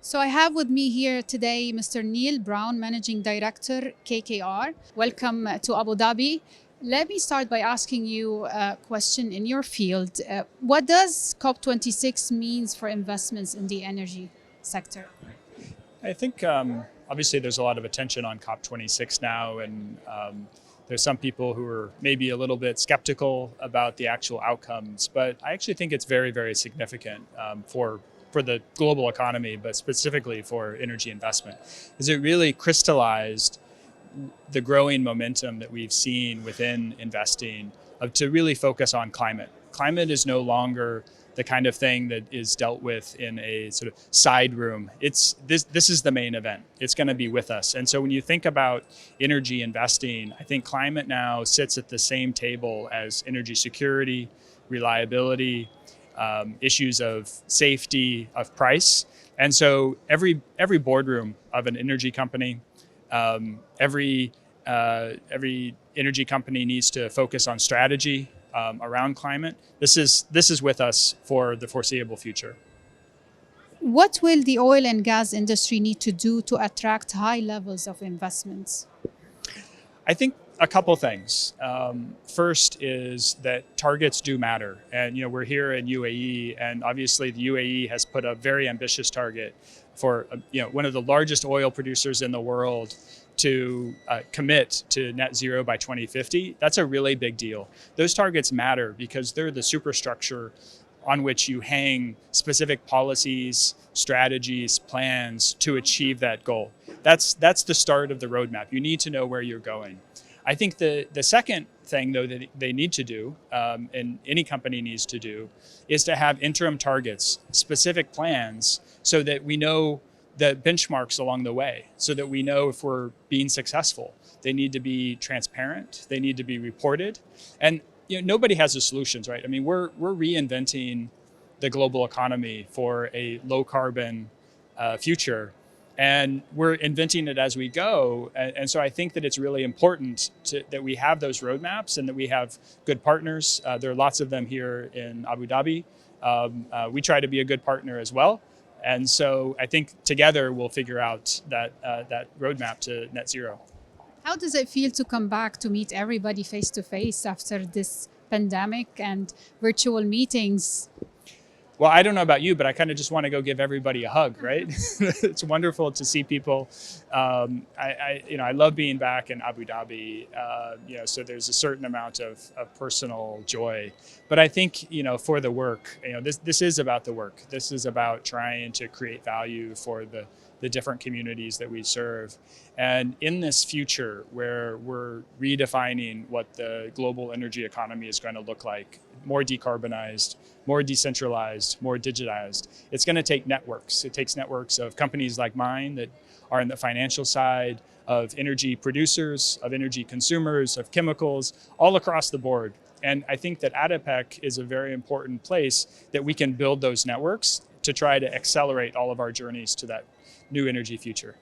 So I have with me here today Mr. Neil Brown, Managing Director, KKR. Welcome to Abu Dhabi. Let me start by asking you a question in your field. What does COP26 means for investments in the energy sector? I think obviously there's a lot of attention on COP26 now, and there's some people who are maybe a little bit skeptical about the actual outcomes, but I actually think it's very, very significant for the global economy, but specifically for energy investment, is it really crystallized the growing momentum that we've seen within investing to really focus on climate. Climate is no longer the kind of thing that is dealt with in a sort of side room. This is the main event. It's going to be with us. And so when you think about energy investing, I think climate now sits at the same table as energy security, reliability, issues of safety, of price. And so every boardroom of an energy company, every energy company needs to focus on strategy around climate. This is with us for the foreseeable future. What will the oil and gas industry need to do to attract high levels of investments? I think a couple things. First is that targets do matter. And we're here in UAE, and obviously the UAE has put a very ambitious target for one of the largest oil producers in the world to commit to net zero by 2050. That's a really big deal. Those targets matter because they're the superstructure on which you hang specific policies, strategies, plans to achieve that goal. That's the start of the roadmap. You need to know where you're going. I think the second thing, though, that they need to do, and any company needs to do, is to have interim targets, specific plans, so that we know the benchmarks along the way, so that we know if we're being successful. They need to be transparent. They need to be reported. And nobody has the solutions, right? I mean, we're reinventing the global economy for a low carbon future. And we're inventing it as we go. And so I think that it's really important that we have those roadmaps and that we have good partners. There are lots of them here in Abu Dhabi. We try to be a good partner as well. And so I think together we'll figure out that roadmap to net zero. How does it feel to come back to meet everybody face to face after this pandemic and virtual meetings? Well, I don't know about you, but I kind of just want to go give everybody a hug, right? It's wonderful to see people. I love being back in Abu Dhabi. So there's a certain amount of personal joy. But I think, for the work, this is about the work. This is about trying to create value for the different communities that we serve. And in this future where we're redefining what the global energy economy is going to look like, more decarbonized, more decentralized, more digitized, it's going to take networks. It takes networks of companies like mine that are in the financial side, of energy producers, of energy consumers, of chemicals, all across the board. And I think that ADIPEC is a very important place that we can build those networks to try to accelerate all of our journeys to that new energy future.